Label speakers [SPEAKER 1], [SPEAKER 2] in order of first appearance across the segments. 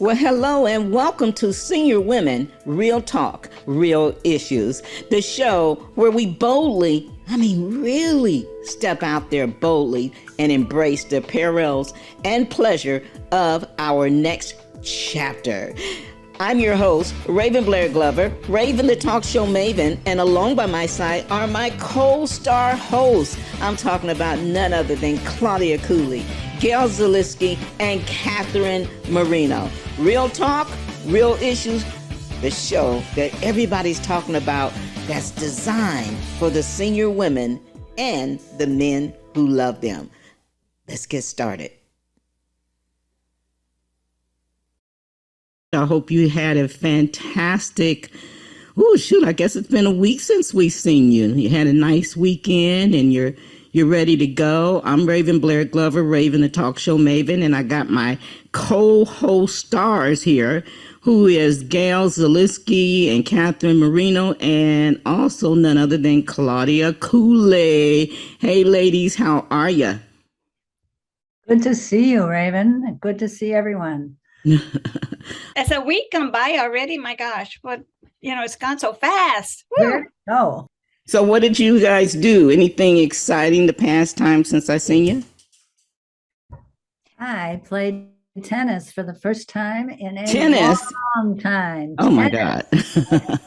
[SPEAKER 1] Well, hello and welcome to Senior Women Real Talk, Real Issues, the show where we boldly, really step out there boldly and embrace the perils and pleasure of our next chapter. I'm your host, Raven Blair Glover, Raven the Talk Show Maven, and along by my side are my co-star hosts. I'm talking about none other than Claudia Cooley, Gail Zaleski, and Catherine Marino. Real talk, real issues, the show that everybody's talking about that's designed for the senior women and the men who love them. Let's get started. I hope you had a fantastic, I guess it's been a week since we've seen you. You had a nice weekend and you're ready to go. I'm Raven Blair Glover, Raven the Talk Show Maven, and I got my co-host stars here, who is Gail Zaleski and Catherine Marino, and also none other than Claudia Cooley. Hey, ladies, how are you?
[SPEAKER 2] Good to see you, Raven. Good to see everyone.
[SPEAKER 3] It's a week gone by already. My gosh, but it's gone so fast.
[SPEAKER 2] Oh.
[SPEAKER 1] So what did you guys do? Anything exciting the past time since I seen you?
[SPEAKER 2] I played tennis for the first time in a long time.
[SPEAKER 1] Oh my God.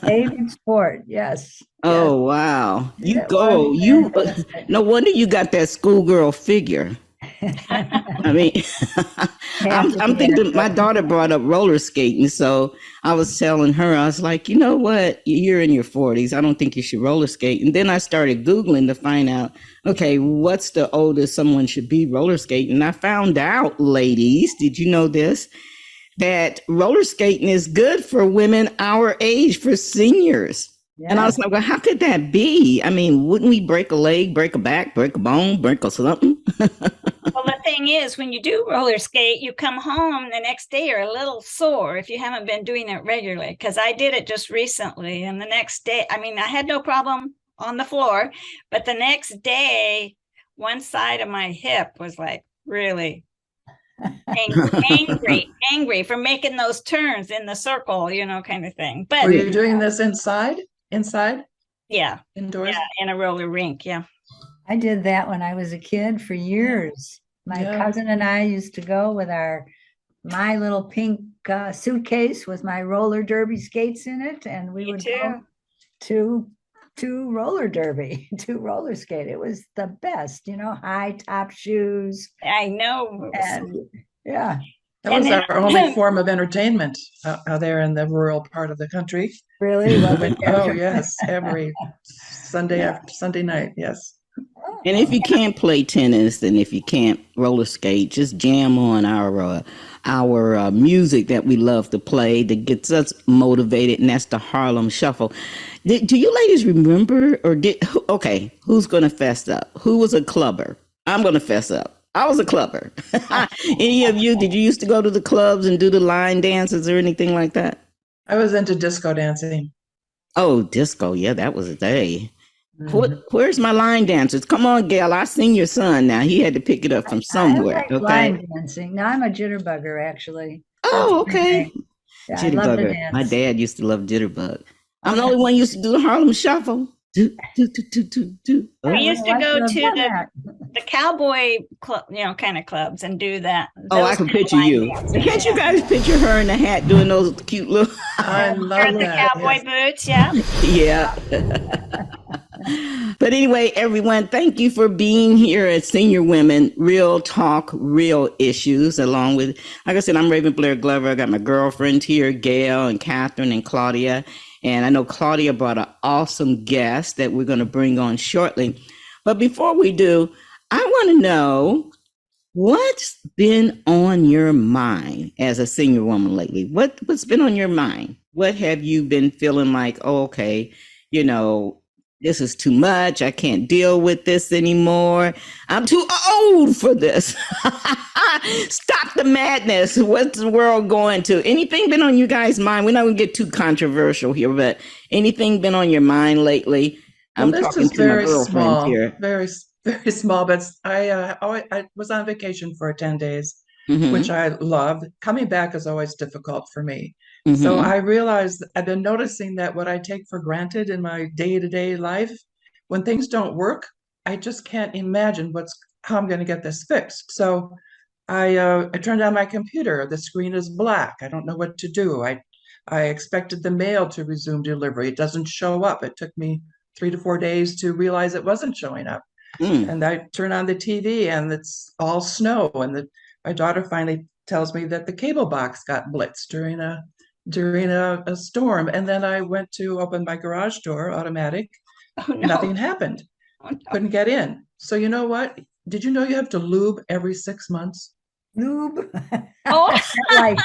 [SPEAKER 2] Favorite sport, yes.
[SPEAKER 1] Oh, wow. No wonder you got that schoolgirl figure. I'm thinking my daughter brought up roller skating, so I was telling her, I was like, you know what, you're in your 40s, I don't think you should roller skate. And then I started Googling to find out, okay, what's the oldest someone should be roller skating? And I found out, ladies, did you know this, that roller skating is good for women our age, for seniors. Yeah. And I was like, well, how could that be? Wouldn't we break a leg, break a back, break a bone, break a something?
[SPEAKER 3] Well, the thing is, when you do roller skate, you come home the next day you're a little sore if you haven't been doing it regularly. Because I did it just recently, and the next day, I had no problem on the floor, but the next day, one side of my hip was like really angry for making those turns in the circle, kind of thing. But
[SPEAKER 4] were you doing this inside?
[SPEAKER 3] Yeah.
[SPEAKER 4] Indoors?
[SPEAKER 3] Yeah, in a roller rink, yeah.
[SPEAKER 2] I did that when I was a kid for years. My cousin and I used to go with my little pink suitcase with my roller derby skates in it, and we would go to roller derby, to roller skate. It was the best, high top shoes.
[SPEAKER 3] I know.
[SPEAKER 2] And yeah.
[SPEAKER 4] That was our only form of entertainment out there in the rural part of the country.
[SPEAKER 2] Really?
[SPEAKER 4] Oh, yes. Every Sunday night. Yes.
[SPEAKER 1] And if you can't play tennis and if you can't roller skate, just jam on our music that we love to play that gets us motivated, and that's the Harlem Shuffle. Do you ladies remember, who's going to fess up? Who was a clubber? I'm going to fess up. I was a clubber. Any of you, did you used to go to the clubs and do the line dances or anything like that?
[SPEAKER 4] I was into disco dancing.
[SPEAKER 1] Oh, disco. Yeah, that was a day. Mm-hmm. Where's my line dancers? Come on, Gail. I seen your son now. He had to pick it up from somewhere.
[SPEAKER 2] I like line dancing. No, I'm a jitterbugger, actually.
[SPEAKER 1] Oh, okay.
[SPEAKER 2] Yeah,
[SPEAKER 1] jitterbugger. My dad used to love jitterbug. I'm the only one who used to do the Harlem Shuffle.
[SPEAKER 3] We used to go to the cowboy club, kind of clubs and do that.
[SPEAKER 1] I can picture you. Can't you guys picture her in the hat doing those cute little?
[SPEAKER 4] I love
[SPEAKER 3] the cowboy boots. Yeah.
[SPEAKER 1] Yeah. But anyway, everyone, thank you for being here at Senior Women Real Talk, Real Issues. Along with, like I said, I'm Raven Blair Glover. I got my girlfriends here, Gail and Catherine and Claudia. And I know Claudia brought an awesome guest that we're going to bring on shortly. But before we do, I want to know what's been on your mind as a senior woman lately? What's been on your mind? What have you been feeling like, this is too much. I can't deal with this anymore. I'm too old for this. Stop the madness. What's the world going to? Anything been on you guys' mind? We're not going to get too controversial here, but anything been on your mind lately?
[SPEAKER 4] Well, this is very small, here. Very, very small, but I was on vacation for 10 days which I love. Coming back is always difficult for me.
[SPEAKER 1] Mm-hmm.
[SPEAKER 4] So I realized I've been noticing that what I take for granted in my day-to-day life, when things don't work, I just can't imagine how I'm going to get this fixed. So I turned on my computer. The screen is black. I don't know what to do. I expected the mail to resume delivery. It doesn't show up. It took me 3 to 4 days to realize it wasn't showing up. And I turn on the TV and it's all snow. And my daughter finally tells me that the cable box got blitzed during a storm. And then I went to open my garage door, automatic.
[SPEAKER 3] Oh, no.
[SPEAKER 4] Nothing happened.
[SPEAKER 3] Oh, no.
[SPEAKER 4] Couldn't get in. So you know what? Did you know you have to lube every 6 months?
[SPEAKER 2] Lube.
[SPEAKER 3] Oh.
[SPEAKER 2] Like,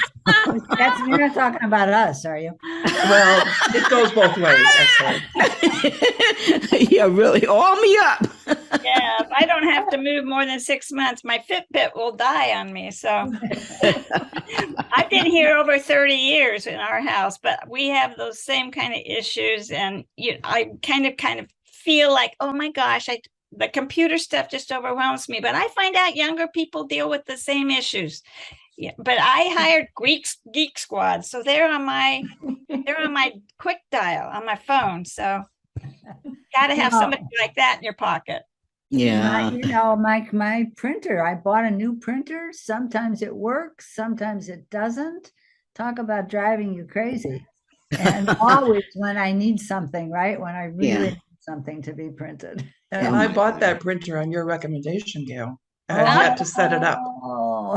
[SPEAKER 2] you're not talking about us, are you?
[SPEAKER 4] Well, it goes both ways, actually.
[SPEAKER 1] Yeah, really. All me up.
[SPEAKER 3] Yeah, if I don't have to move more than 6 months, my Fitbit will die on me. So I've been here over 30 years in our house, but we have those same kind of issues. And I kind of feel like, oh my gosh, the computer stuff just overwhelms me. But I find out younger people deal with the same issues. Yeah, but I hired Geek Squad, so they're on my quick dial on my phone. So gotta have somebody like that in your pocket.
[SPEAKER 1] Yeah.
[SPEAKER 2] My printer, I bought a new printer. Sometimes it works, sometimes it doesn't. Talk about driving you crazy. And always when I need something, right? When I really need something to be printed.
[SPEAKER 4] And I bought that printer on your recommendation, Gail. I had to set it up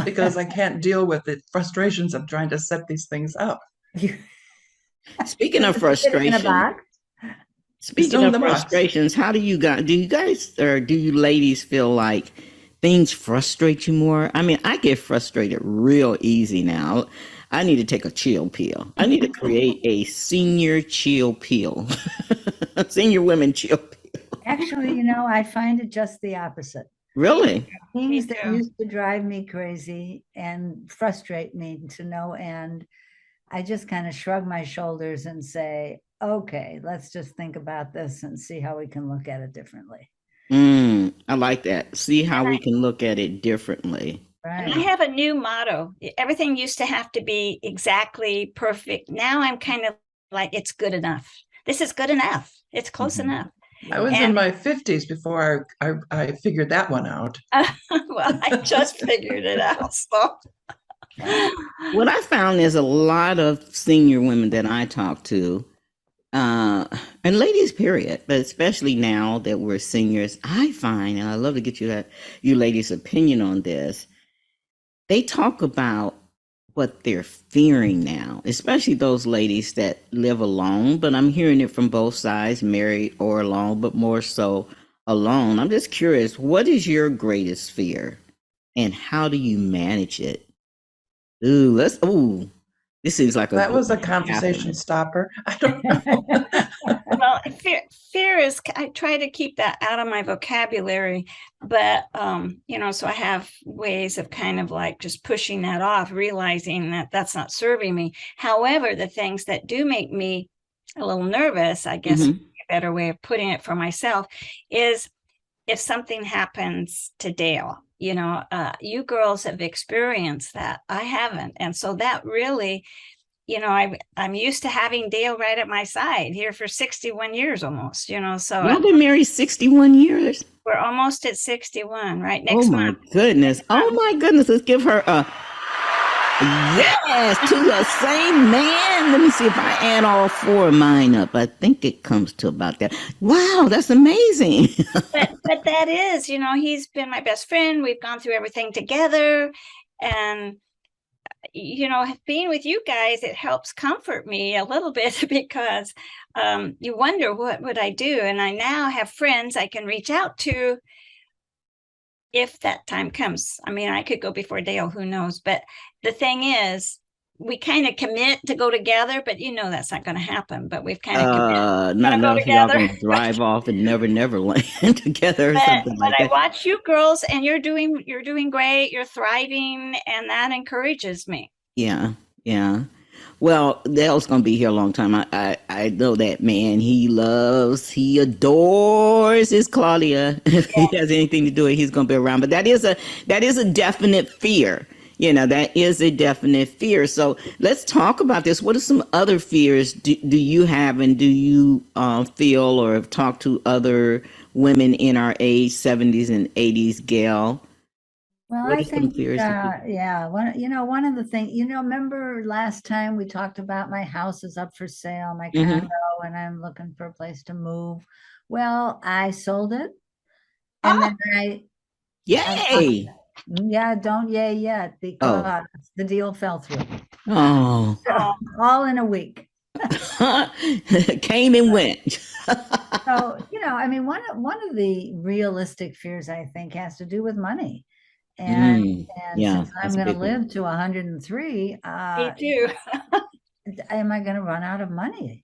[SPEAKER 4] because I can't deal with the frustrations of trying to set these things up.
[SPEAKER 1] Speaking of frustrations, how do you guys or do you ladies feel like things frustrate you more? I mean, I get frustrated real easy now. I need to take a chill pill. I need to create a senior chill pill. Senior women chill pill.
[SPEAKER 2] Actually, I find it just the opposite.
[SPEAKER 1] Really?
[SPEAKER 2] Things that used to drive me crazy and frustrate me to no end, I just kind of shrug my shoulders and say, okay, let's just think about this and see how we can look at it differently.
[SPEAKER 1] I like that. See how we can look at it differently.
[SPEAKER 2] Right.
[SPEAKER 3] And I have a new motto. Everything used to have to be exactly perfect. Now I'm kind of like, it's good enough. This is good enough. It's close enough.
[SPEAKER 4] I was in my 50s before I figured that one out.
[SPEAKER 3] Well, I just figured it out. So.
[SPEAKER 1] What I found is a lot of senior women that I talk to, and ladies, period, but especially now that we're seniors, I find, and I love to get you ladies' opinion on this, they talk about what they're fearing now, especially those ladies that live alone, but I'm hearing it from both sides, married or alone, but more so alone. I'm just curious, what is your greatest fear and how do you manage it? This seems like
[SPEAKER 4] that was a conversation stopper. I don't know.
[SPEAKER 3] Well, fear is, I try to keep that out of my vocabulary, but, so I have ways of kind of like just pushing that off, realizing that that's not serving me. However, the things that do make me a little nervous, I guess a better way of putting it for myself, is if something happens to Dale. You girls have experienced that. I haven't. And so that really, I'm used to having Dale right at my side here for 61 years almost, so.
[SPEAKER 1] Y'all been married 61 years?
[SPEAKER 3] We're almost at 61, right? Next month.
[SPEAKER 1] Goodness. Oh my goodness. Let's give her a yes to the same man. Let me see if I add all 4 of mine up. I think it comes to about that. Wow, that's amazing.
[SPEAKER 3] but that is, he's been my best friend. We've gone through everything together. And, being with you guys, it helps comfort me a little bit because you wonder, what would I do? And I now have friends I can reach out to if that time comes. I mean, I could go before Dale, who knows? But the thing is, we kind of commit to go together, but that's not going to happen. But we've kind of committed.
[SPEAKER 1] Not enough y'all gonna drive off and never land together or something like that.
[SPEAKER 3] But I watch you girls, and you're doing great. You're thriving, and that encourages me.
[SPEAKER 1] Yeah. Well, Dale's gonna be here a long time. I know that man. He adores his Claudia. If he has anything to do with it, he's gonna be around. But that is a definite fear. that is a definite fear. So let's talk about this. What are some other fears do you have, and do you feel or have talked to other women in our age, 70s and 80s, Gail?
[SPEAKER 2] Well,
[SPEAKER 1] What
[SPEAKER 2] I
[SPEAKER 1] are some
[SPEAKER 2] think,
[SPEAKER 1] fears that
[SPEAKER 2] yeah, one of the things, remember last time we talked about my house is up for sale, my
[SPEAKER 1] Mhm.
[SPEAKER 2] condo, and I'm looking for a place to move. Well, I sold it, and then I
[SPEAKER 1] Yay!
[SPEAKER 2] yeah, don't yay yet,
[SPEAKER 1] Oh,
[SPEAKER 2] because the deal fell through.
[SPEAKER 1] oh,
[SPEAKER 2] So, all in a week.
[SPEAKER 1] came and went.
[SPEAKER 2] So, I mean, one of the realistic fears I think has to do with money. And and
[SPEAKER 1] Yeah,
[SPEAKER 2] since I'm
[SPEAKER 1] that's a
[SPEAKER 2] going to
[SPEAKER 1] big one.
[SPEAKER 2] live to 103,
[SPEAKER 3] Me too.
[SPEAKER 2] am I going to run out of money?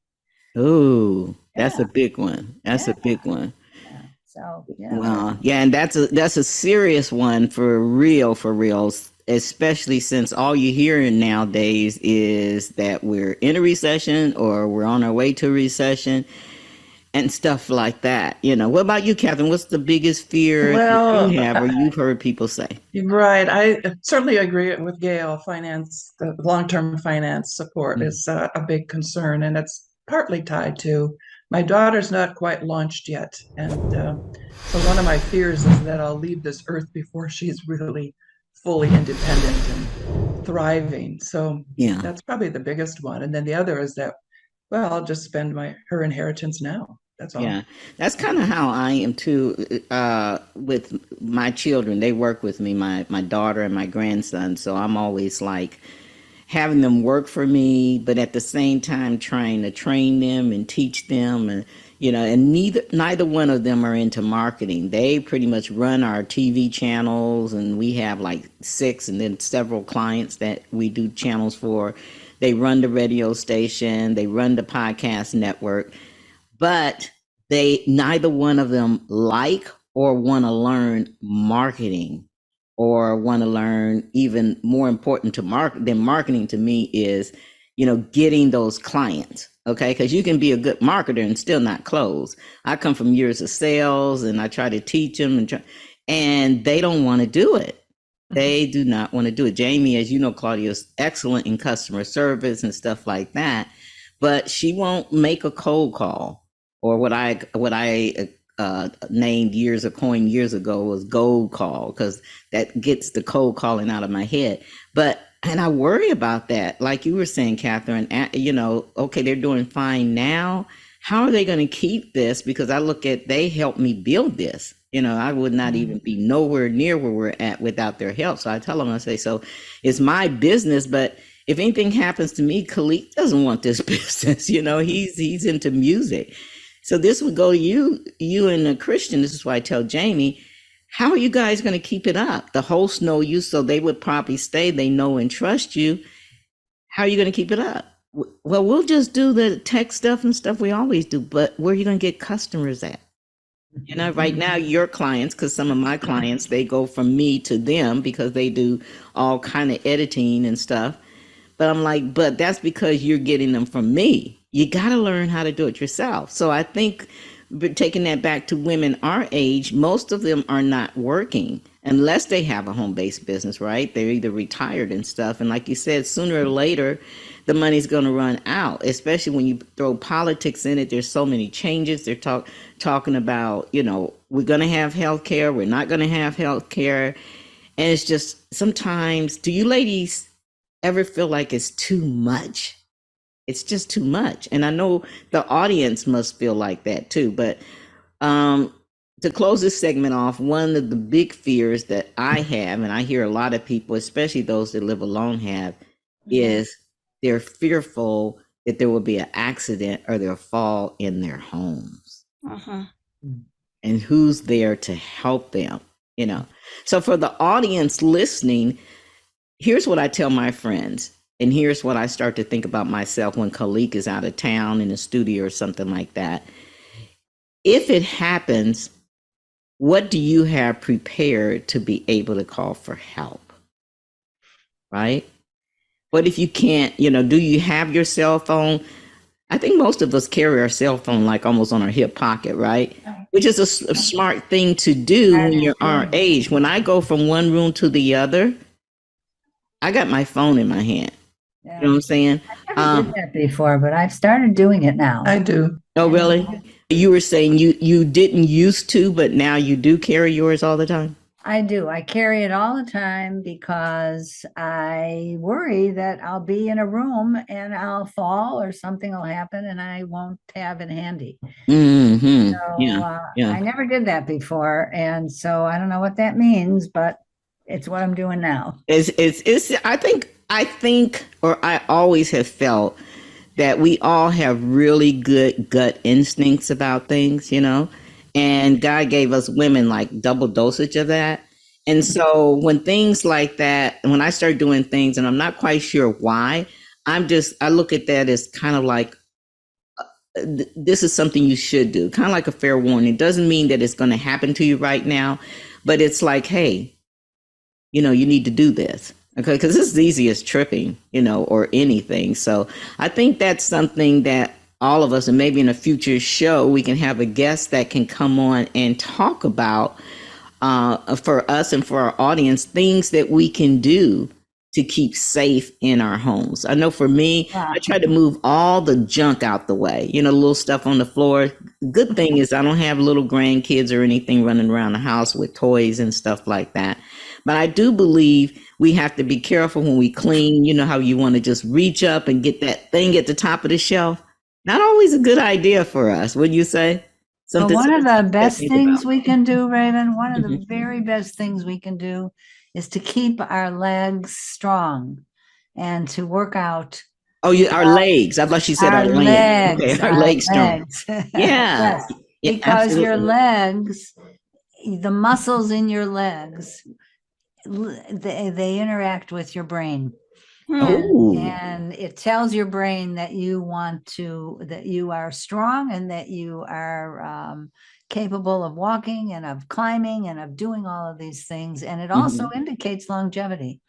[SPEAKER 1] Oh, that's
[SPEAKER 2] Yeah,
[SPEAKER 1] a big one. That's
[SPEAKER 2] yeah,
[SPEAKER 1] a big one.
[SPEAKER 2] yeah. So,
[SPEAKER 1] Well, yeah, and that's a serious one for real, especially since all you hear nowadays is that we're in a recession or we're on our way to a recession and stuff like that. What about you, Catherine? What's the biggest fear that
[SPEAKER 4] Well,
[SPEAKER 1] you have or you've heard people say?
[SPEAKER 4] right. I certainly agree with Gail. The long-term finance support
[SPEAKER 1] Mhm.
[SPEAKER 4] is a big concern, and it's partly tied to my daughter's not quite launched yet. And so one of my fears is that I'll leave this earth before she's really fully independent and thriving. So
[SPEAKER 1] Yeah.
[SPEAKER 4] that's probably the biggest one. And then the other is that, well, I'll just spend her inheritance now. That's all.
[SPEAKER 1] Yeah, that's kind of how I am too. With my children, they work with me, my daughter and my grandson. So I'm always like having them work for me, but at the same time trying to train them and teach them, and and neither one of them are into marketing. They pretty much run our TV channels, and we have like 6, and then several clients that we do channels for. They run the radio station, they run the podcast network, but neither one of them like or want to learn marketing or want to learn. Even more important than marketing to me is getting those clients. Okay, because you can be a good marketer and still not close. I come from years of sales, and I try to teach them, and they don't want to do it. They do not want to do it. Jamie, as you know, Claudia is excellent in customer service and stuff like that, but she won't make a cold call, or what I coined years ago was gold call, because that gets the cold calling out of my head. And I worry about that. Like you were saying, Catherine, okay, they're doing fine now. How are they going to keep this? Because they helped me build this. I would not even be nowhere near where we're at without their help. So I tell them, I say, so it's my business, but if anything happens to me, Khalid doesn't want this business. He's into music. So this would go to you and a Christian. This is why I tell Jamie, how are you guys going to keep it up? The hosts know you, so they would probably stay. They know and trust you. How are you going to keep it up? Well, we'll just do the tech stuff and stuff we always do, but where are you going to get customers at? Right now, your clients, because some of my clients, they go from me to them because they do all kind of editing and stuff. But I'm like, but that's because you're getting them from me. You got to learn how to do it yourself. So I think, but taking that back to women our age, most of them are not working unless they have a home-based business, right? They're either retired and stuff. And like you said, sooner or later, the money's going to run out, especially when you throw politics in it. There's so many changes. They're talking about, we're going to have health care. We're not going to have health care. And it's just sometimes, do you ladies ever feel like it's too much? It's just too much. And I know the audience must feel like that too. But to close this segment off, one of the big fears that I have, and I hear a lot of people, especially those that live alone, have, is they're fearful that there will be an accident or they'll fall in their homes. And who's there to help them? So for the audience listening, here's what I tell my friends. And here's what I start to think about myself when Khalik is out of town in a studio or something like that. If it happens, what do you have prepared to be able to call for help? Right? What if you can't, do you have your cell phone? I think most of us carry our cell phone like almost on our hip pocket, right? Which is a smart thing to do when you're our age. When I go from one room to the other, I got my phone in my hand. You know what
[SPEAKER 2] Yeah.
[SPEAKER 1] I'm saying?
[SPEAKER 2] I did that before, but I've started doing it now.
[SPEAKER 4] I do.
[SPEAKER 1] Oh, really? You were saying you didn't used to, but now you do carry yours all the time?
[SPEAKER 2] I do. I carry it all the time because I worry that I'll be in a room and I'll fall or something will happen and I won't have it handy.
[SPEAKER 1] Mm-hmm.
[SPEAKER 2] So
[SPEAKER 1] Yeah. Yeah.
[SPEAKER 2] I never did that before. And so I don't know what that means, but it's what I'm doing now.
[SPEAKER 1] It's I think or I always have felt that we all have really good gut instincts about things, you know, and God gave us women like double dosage of that. And so when things like that, when I start doing things and I'm not quite sure why, I look at that as kind of like, this is something you should do, kind of like a fair warning. It doesn't mean that it's going to happen to you right now, but it's like, hey, you know, you need to do this. Okay, because this is easy as tripping, you know, or anything. So I think that's something that all of us, and maybe in a future show, we can have a guest that can come on and talk about for us and for our audience, things that we can do to keep safe in our homes. I know for me, I try to move all the junk out the way, you know, little stuff on the floor. Good thing is I don't have little grandkids or anything running around the house with toys and stuff like that. But I do believe we have to be careful when we clean. You know how you want to just reach up and get that thing at the top of the shelf? Not always a good idea for us, would you say?
[SPEAKER 2] But one of the best things
[SPEAKER 1] about.
[SPEAKER 2] we can do, Raven, one of the
[SPEAKER 1] Mhm.
[SPEAKER 2] very best things we can do is to keep our legs strong and to work out
[SPEAKER 1] Oh, our legs. I thought she said
[SPEAKER 2] our
[SPEAKER 1] our land. Okay,
[SPEAKER 2] legs,
[SPEAKER 1] our
[SPEAKER 2] our
[SPEAKER 1] legs strong.
[SPEAKER 2] legs.
[SPEAKER 1] Yeah.
[SPEAKER 2] Yes,
[SPEAKER 1] Yeah,
[SPEAKER 2] because your
[SPEAKER 1] absolutely.
[SPEAKER 2] legs, the muscles in your legs, they interact with your brain.
[SPEAKER 1] Oh.
[SPEAKER 2] And it tells your brain that that you are strong and that you are capable of walking and of climbing and of doing all of these things. And it also indicates longevity.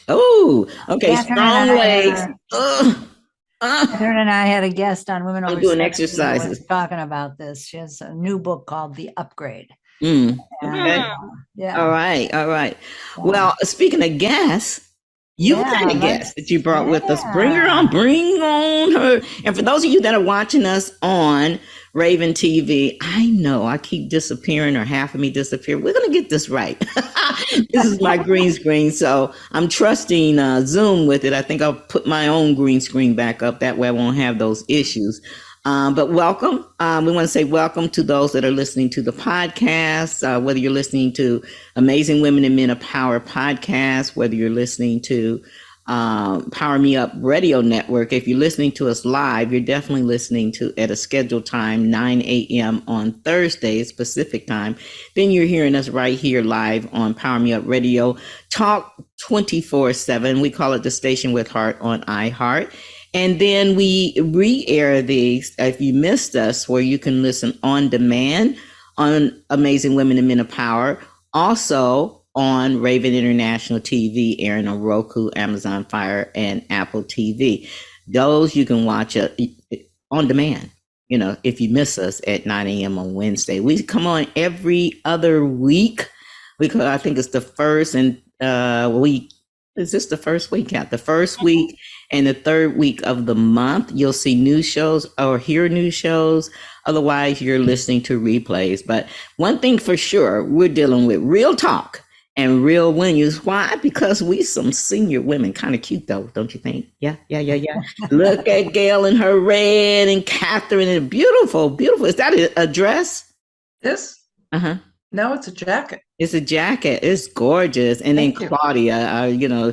[SPEAKER 1] Oh, okay.
[SPEAKER 2] Catherine and
[SPEAKER 1] Strong legs.
[SPEAKER 2] Catherine and I had a guest on Women
[SPEAKER 1] I'm
[SPEAKER 2] Over
[SPEAKER 1] doing
[SPEAKER 2] 70 that was
[SPEAKER 1] exercises.
[SPEAKER 2] talking about this. She has a new book called The Upgrade.
[SPEAKER 1] Okay.
[SPEAKER 2] Yeah.
[SPEAKER 1] All right. All right.
[SPEAKER 2] Yeah.
[SPEAKER 1] Well, speaking of guests, you got a guest that you brought with us. Bring her on. Bring on her. And for those of you that are watching us on Raven TV, I know I keep disappearing or half of me disappear. We're going to get this right. This is my green screen. So I'm trusting Zoom with it. I think I'll put my own green screen back up. That way I won't have those issues. But welcome. We want to say welcome to those that are listening to the podcast, whether you're listening to Amazing Women and Men of Power podcast, whether you're listening to Power Me Up Radio Network. If you're listening to us live, you're definitely listening to at a scheduled time, 9 a.m. on Thursdays, Pacific time. Then you're hearing us right here live on Power Me Up Radio. Talk 24/7. We call it the Station with Heart on iHeart. And then we re-air these, if you missed us, where you can listen on demand on Amazing Women and Men of Power. Also on Raven International TV, airing on Roku, Amazon Fire, and Apple TV. Those you can watch on demand, you know, if you miss us at 9 a.m. on Wednesday. We come on every other week because I think it's the first and week. Is this the first week? Yeah, the first week and the third week of the month. You'll see new shows or hear new shows. Otherwise, you're listening to replays. But one thing for sure, we're dealing with real talk and real news. Why? Because we some senior women. Kind of cute though, don't you think? Yeah. Look at Gail in her red and Catherine in beautiful, beautiful. Is that a dress?
[SPEAKER 4] This?
[SPEAKER 1] Uh-huh.
[SPEAKER 4] No, it's a jacket.
[SPEAKER 1] It's a jacket. It's gorgeous. And then Claudia, you know,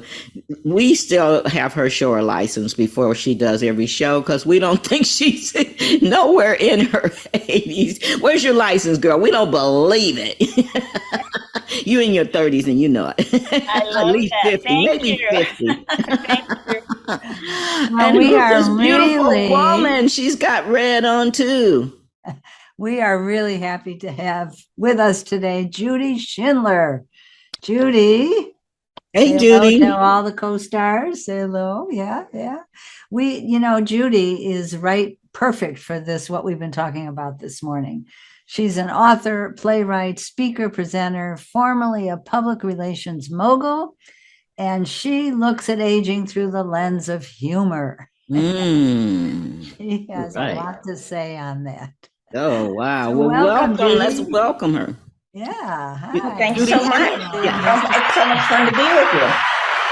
[SPEAKER 1] we still have her show her license before she does every show because we don't think she's nowhere in her 80s. Where's your license, girl? We don't believe it. You in your 30s and you know it.
[SPEAKER 3] I love
[SPEAKER 1] At least
[SPEAKER 3] that.
[SPEAKER 1] 50,
[SPEAKER 3] Thank
[SPEAKER 1] maybe
[SPEAKER 3] you.
[SPEAKER 1] 50.
[SPEAKER 3] Thank you.
[SPEAKER 2] Well,
[SPEAKER 1] And
[SPEAKER 2] we
[SPEAKER 1] who's
[SPEAKER 2] are
[SPEAKER 1] this beautiful
[SPEAKER 2] really-
[SPEAKER 1] woman? She's got red on too.
[SPEAKER 2] We are really happy to have with us today Judy Schindler. Judy.
[SPEAKER 1] Hey,
[SPEAKER 2] Say
[SPEAKER 1] Judy.
[SPEAKER 2] hello to all the co-stars. Say hello. Yeah. Judy is perfect for this, what we've been talking about this morning. She's an author, playwright, speaker, presenter, formerly a public relations mogul, and she looks at aging through the lens of humor.
[SPEAKER 1] Mm.
[SPEAKER 2] She has
[SPEAKER 1] Right.
[SPEAKER 2] a lot to say on that.
[SPEAKER 1] Oh, wow.
[SPEAKER 2] So
[SPEAKER 1] Well,
[SPEAKER 2] welcome,
[SPEAKER 1] welcome. Let's
[SPEAKER 2] Judy.
[SPEAKER 1] welcome her.
[SPEAKER 2] Yeah.
[SPEAKER 1] Well,
[SPEAKER 2] Hi.
[SPEAKER 5] Thanks
[SPEAKER 1] Judy,
[SPEAKER 5] so much. It's so much fun to be with you.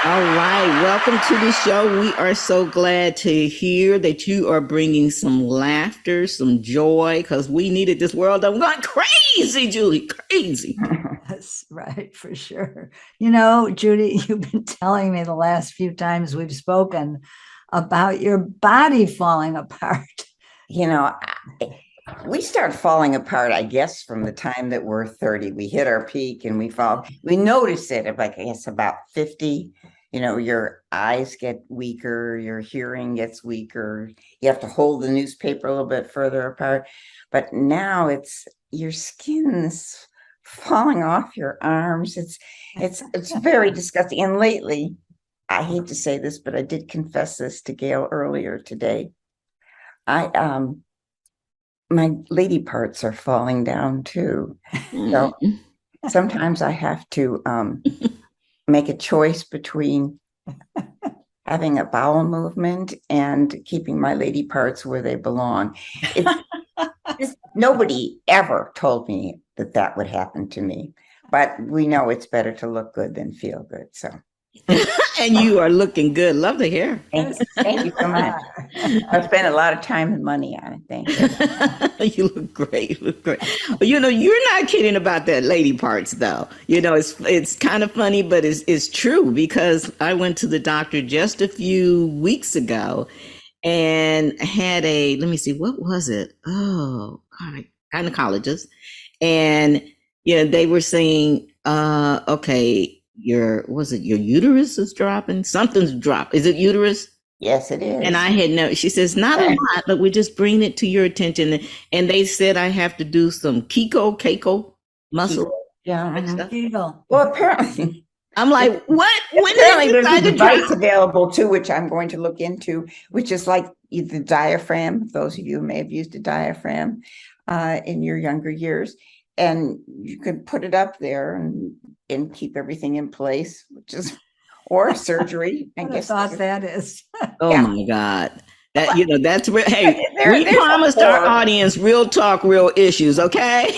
[SPEAKER 1] All right. Welcome to the show. We are so glad to hear that you are bringing some laughter, some joy, because we needed this world. I'm going crazy, Julie, crazy.
[SPEAKER 2] That's right, for sure. You know, Judy, you've been telling me the last few times we've spoken about your body falling apart.
[SPEAKER 5] You know, we start falling apart, I guess, from the time that we're 30. We hit our peak and we fall. We notice it at, like, I guess, about 50. You know, your eyes get weaker, your hearing gets weaker. You have to hold the newspaper a little bit further apart. But now it's your skin's falling off your arms. It's very disgusting. And lately, I hate to say this, but I did confess this to Gail earlier today. My lady parts are falling down too. So sometimes I have to make a choice between having a bowel movement and keeping my lady parts where they belong. Nobody ever told me that would happen to me, but we know it's better to look good than feel good. So.
[SPEAKER 1] And you are looking good. Love the hair.
[SPEAKER 5] Thank you so much. I spent a lot of time and money on it. Thank you.
[SPEAKER 1] You look great. You look great. But you know, you're not kidding about that lady parts, though. You know, it's kind of funny, but it's true, because I went to the doctor just a few weeks ago and had let me see, what was it? Oh, God, gynecologist. And, you know, they were saying, okay, your uterus is dropping? Something's dropped. Is it uterus?
[SPEAKER 5] Yes, it is.
[SPEAKER 1] And I had she says, not a lot, but we're just bringing it to your attention. And they said I have to do some Keiko muscle.
[SPEAKER 5] Yeah.
[SPEAKER 2] Kegel.
[SPEAKER 5] Well, apparently.
[SPEAKER 1] I'm like, what? When
[SPEAKER 5] Apparently
[SPEAKER 1] did
[SPEAKER 5] there's
[SPEAKER 1] they
[SPEAKER 5] a
[SPEAKER 1] decide to
[SPEAKER 5] device available too, which I'm going to look into, which is like the diaphragm. Those of you who may have used a diaphragm in your younger years, and you can put it up there and keep everything in place, which is, or surgery. I guess
[SPEAKER 2] thought that is.
[SPEAKER 1] Oh
[SPEAKER 5] Yeah.
[SPEAKER 1] my God. That, you know, that's real. Hey, we
[SPEAKER 5] there's
[SPEAKER 1] promised our audience real talk, real issues, okay?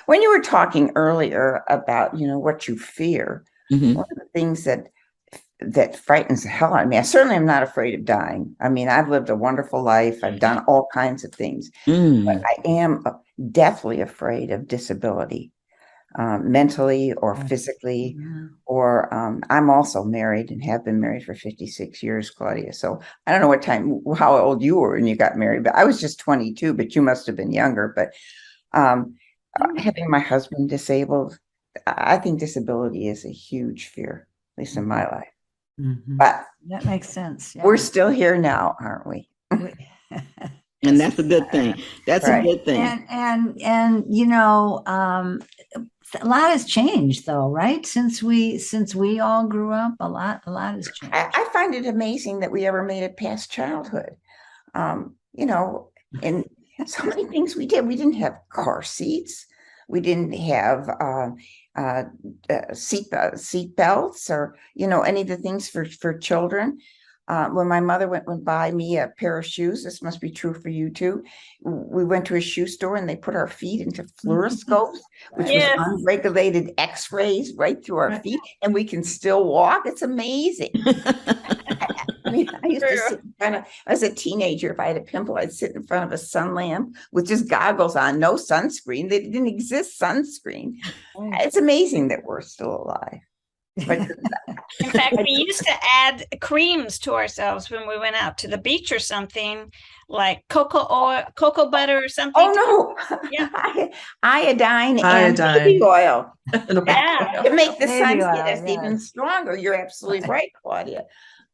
[SPEAKER 5] When you were talking earlier about, you know, what you fear,
[SPEAKER 1] Mhm.
[SPEAKER 5] one of the things that frightens the hell out of me. I certainly am not afraid of dying. I mean, I've lived a wonderful life. I've done all kinds of things, but I am deathly afraid of disability, mentally or physically. Or I'm also married and have been married for 56 years, Claudia. So I don't know how old you were when you got married, but I was just 22, but you must have been younger. But having my husband disabled, I think disability is a huge fear, at least in my life. But
[SPEAKER 2] that makes sense. Yeah.
[SPEAKER 5] we're still here now, aren't we?
[SPEAKER 1] And that's a good thing. That's
[SPEAKER 5] Right.
[SPEAKER 1] a good thing.
[SPEAKER 2] And you know, a lot has changed though, right? Since we all grew up, a lot has changed.
[SPEAKER 5] I find it amazing that we ever made it past childhood. You know, and so many things we did. We didn't have car seats. We didn't have seat belts, or, you know, any of the things for children. When my mother went buy me a pair of shoes, this must be true for you too. We went to a shoe store and they put our feet into fluoroscopes, which
[SPEAKER 3] Yes.
[SPEAKER 5] was unregulated X-rays right through our feet, and we can still walk. It's amazing. I mean, I used to sit as a teenager, if I had a pimple, I'd sit in front of a sun lamp with just goggles on, no sunscreen. They didn't exist sunscreen. It's amazing that we're still alive. But
[SPEAKER 3] In fact, we used to add creams to ourselves when we went out to the beach or something, like cocoa butter or something.
[SPEAKER 5] oh no,
[SPEAKER 3] Yeah.
[SPEAKER 5] iodine and
[SPEAKER 4] Iodine.
[SPEAKER 5] baby oil
[SPEAKER 3] Yeah.
[SPEAKER 5] to make the
[SPEAKER 2] Baby
[SPEAKER 5] sun
[SPEAKER 2] oil,
[SPEAKER 5] get even
[SPEAKER 2] yes.
[SPEAKER 5] stronger. You're absolutely right, Claudia.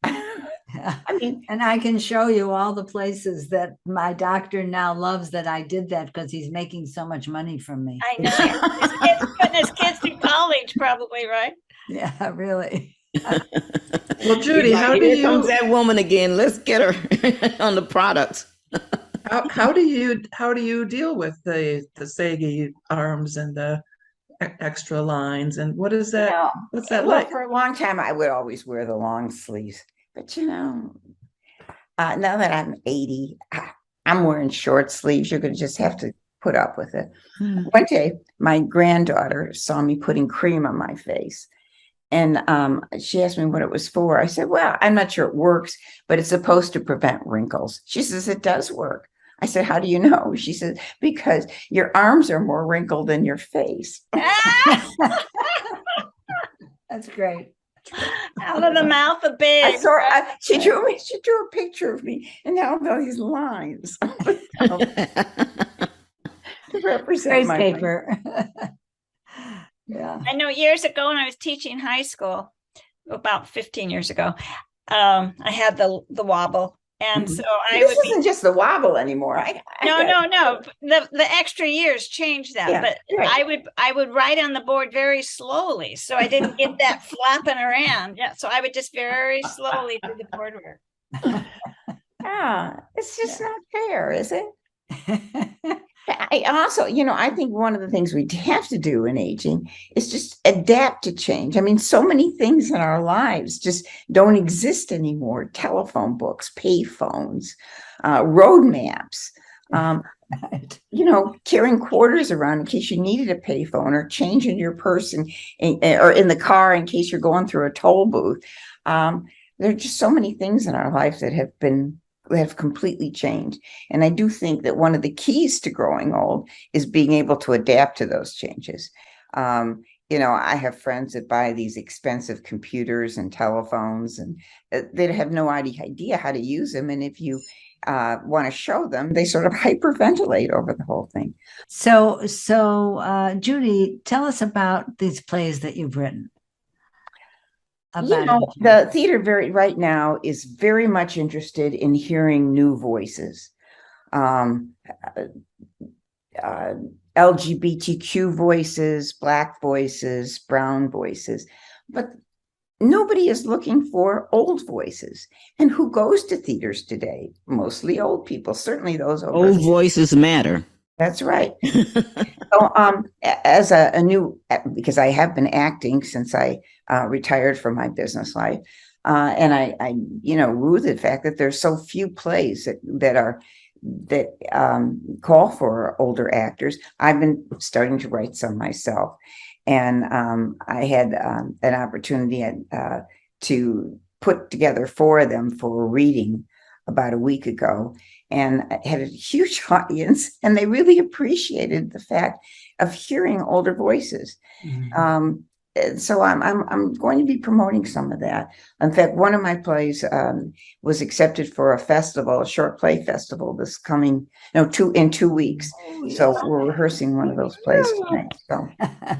[SPEAKER 5] I mean,
[SPEAKER 2] And I can show you all the places that my doctor now loves that I did that, because he's making so much money from me.
[SPEAKER 3] I know. His kids, putting his kids through college, probably, right?
[SPEAKER 2] Yeah, really.
[SPEAKER 4] Well, Judy,
[SPEAKER 1] Here comes that woman again. Let's get her on the products.
[SPEAKER 4] how do you deal with the saggy arms and the extra lines. And what is
[SPEAKER 5] You
[SPEAKER 4] that?
[SPEAKER 5] know,
[SPEAKER 4] What's that
[SPEAKER 5] well,
[SPEAKER 4] like?
[SPEAKER 5] for a long time, I would always wear the long sleeves. But now that I'm 80, I'm wearing short sleeves. You're going to just have to put up with it. One day, my granddaughter saw me putting cream on my face. And she asked me what it was for. I said, well, I'm not sure it works, but it's supposed to prevent wrinkles. She says, it does work. I said, how do you know? She says, because your arms are more wrinkled than your face.
[SPEAKER 2] That's great.
[SPEAKER 3] Out of the mouth of babes.
[SPEAKER 5] She drew a picture of me, and now these lines to represent my
[SPEAKER 2] Paper. Yeah.
[SPEAKER 3] I know years ago when I was teaching high school, about 15 years ago, I had the wobble. And so
[SPEAKER 5] this isn't just the wobble anymore.
[SPEAKER 3] No. The extra years changed that.
[SPEAKER 5] Yeah,
[SPEAKER 3] But
[SPEAKER 5] right.
[SPEAKER 3] I would write on the board very slowly. So I didn't get that flapping around. Yeah. So I would just very slowly do the board work.
[SPEAKER 5] It's just not fair, is it? I also, I think one of the things we have to do in aging is just adapt to change. I mean, so many things in our lives just don't exist anymore. Telephone books, pay phones, road maps, carrying quarters around in case you needed a payphone, or changing your purse or in the car in case you're going through a toll booth. There are just so many things in our life that have completely changed. And I do think that one of the keys to growing old is being able to adapt to those changes. I have friends that buy these expensive computers and telephones, and they have no idea how to use them. And if you want to show them, they sort of hyperventilate over the whole thing.
[SPEAKER 2] So, Judy, tell us about these plays that you've written.
[SPEAKER 5] The theater right now is very much interested in hearing new voices, LGBTQ voices, Black voices, brown voices, but nobody is looking for old voices. And who goes to theaters today? Mostly old people, certainly those over.
[SPEAKER 1] Old voices matter.
[SPEAKER 5] That's right. So, as because I have been acting since I retired from my business life, and I rue the fact that there's so few plays that call for older actors. I've been starting to write some myself, and I had an opportunity to put together 4 of them for a reading about a week ago, and I had a huge audience, and they really appreciated the fact of hearing older voices. So I'm going to be promoting some of that. In fact, one of my plays was accepted for a short play festival in 2 weeks. So we're rehearsing one of those plays tonight. So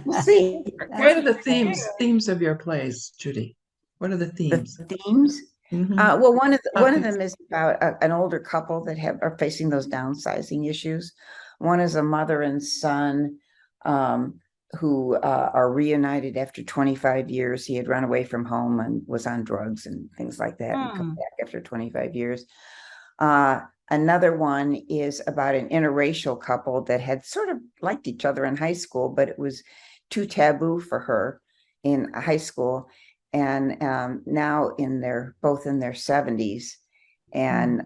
[SPEAKER 5] we'll see.
[SPEAKER 4] What are the themes of your plays, Judy? What are the themes?
[SPEAKER 5] The themes? Well, one of them is about an older couple that are facing those downsizing issues. One is a mother and son who are reunited after 25 years. He had run away from home and was on drugs and things like that, and come back after 25 years. Another one is about an interracial couple that had sort of liked each other in high school, but it was too taboo for her in high school. And now both in their 70s, and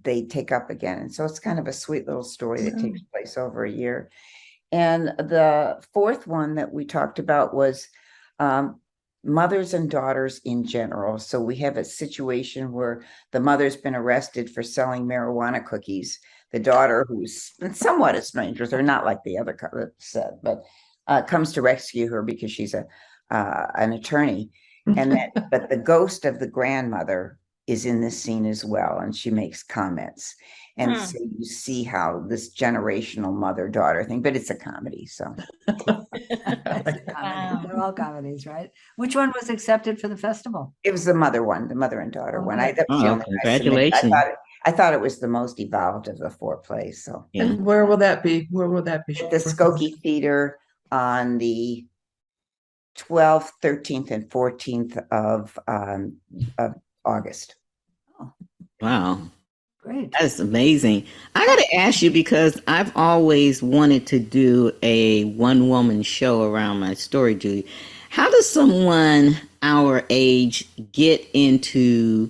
[SPEAKER 5] they take up again. And so it's kind of a sweet little story that takes place over a year. And the 4th one that we talked about was mothers and daughters in general. So we have a situation where the mother's been arrested for selling marijuana cookies. The daughter, who's somewhat a stranger, they're not like the other couple said, but comes to rescue her because she's an attorney. But the ghost of the grandmother is in this scene as well, and she makes comments. And so you see how this generational mother-daughter thing, but it's a comedy, so.
[SPEAKER 2] They're all comedies, right? Which one was accepted for the festival?
[SPEAKER 5] It was the mother and daughter one.
[SPEAKER 1] Congratulations.
[SPEAKER 5] I thought it was the most evolved of the 4 plays. So.
[SPEAKER 4] And where will that be?
[SPEAKER 5] At the Skokie Theater on the 12th, 13th, and 14th of August.
[SPEAKER 1] Wow.
[SPEAKER 2] Great.
[SPEAKER 1] That's amazing. I got to ask you because I've always wanted to do a one woman show around my story, Judy. How does someone our age get into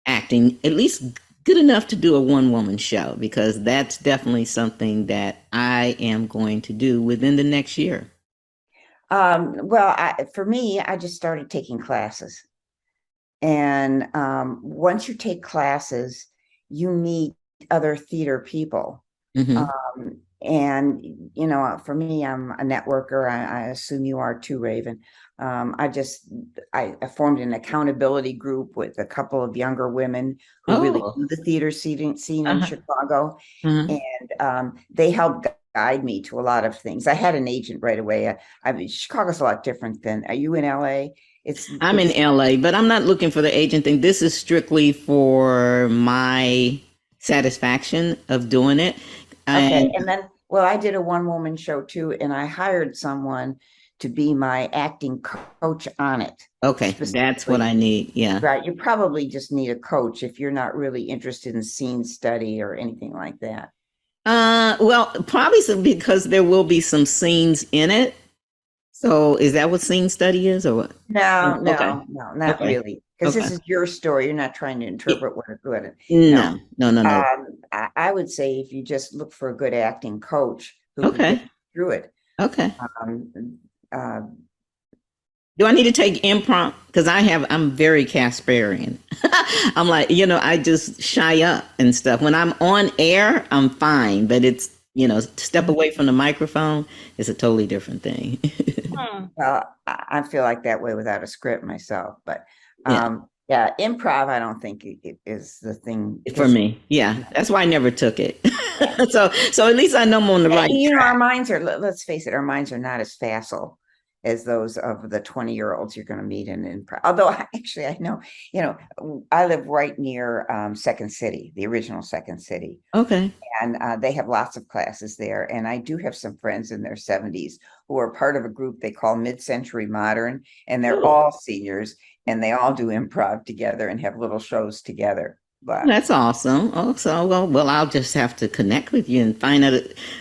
[SPEAKER 1] acting, at least good enough to do a one woman show? Because that's definitely something that I am going to do within the next year.
[SPEAKER 5] Well, for me, I just started taking classes. And once you take classes, you meet other theater people.
[SPEAKER 1] Mhm.
[SPEAKER 5] And, you know, for me, I'm a networker. I assume you are too, Raven. I formed an accountability group with a couple of younger women who really
[SPEAKER 1] Oh.
[SPEAKER 5] do the theater scene in
[SPEAKER 1] Uh-huh.
[SPEAKER 5] Chicago.
[SPEAKER 1] Uh-huh.
[SPEAKER 5] And they helped guide me to a lot of things. I had an agent right away. I mean, Chicago's a lot different than, are you in LA?
[SPEAKER 1] I'm in LA, but I'm not looking for the agent thing. This is strictly for my satisfaction of doing it.
[SPEAKER 5] Okay. And then, well, I did a one woman show too, and I hired someone to be my acting coach on it.
[SPEAKER 1] Okay, that's what I need. Yeah.
[SPEAKER 5] Right. You probably just need a coach if you're not really interested in scene study or anything like that.
[SPEAKER 1] Well, probably because there will be some scenes in it. So is that what scene study is or what?
[SPEAKER 5] No,
[SPEAKER 1] Okay.
[SPEAKER 5] not
[SPEAKER 1] Okay.
[SPEAKER 5] really. Because
[SPEAKER 1] Okay.
[SPEAKER 5] this is your story. You're not trying to interpret what it's good.
[SPEAKER 1] No.
[SPEAKER 5] I would say if you just look for a good acting coach who can
[SPEAKER 1] Okay.
[SPEAKER 5] get you through it.
[SPEAKER 1] Okay.
[SPEAKER 5] Uh,
[SPEAKER 1] Do I need to take improv? Because I'm very Casparian. I'm like, I just shy up and stuff. When I'm on air, I'm fine, but it's, step away from the microphone is a totally different thing.
[SPEAKER 5] Well, I feel like that way without a script myself, but
[SPEAKER 1] Yeah.
[SPEAKER 5] yeah, improv, I don't think it is the thing
[SPEAKER 1] For me. Yeah. That's why I never took it. So at least I know I'm on the right
[SPEAKER 5] our
[SPEAKER 1] track.
[SPEAKER 5] minds are, let's face it, our minds are not as facile as those of the 20-year-olds you're going to meet in improv. Although actually, I know, I live right near Second City, the original Second City.
[SPEAKER 1] Okay.
[SPEAKER 5] And they have lots of classes there. And I do have some friends in their 70s who are part of a group they call Mid-Century Modern, and they're all seniors, and they all do improv together and have little shows together. But
[SPEAKER 1] That's awesome. Oh, so well, I'll just have to connect with you and find out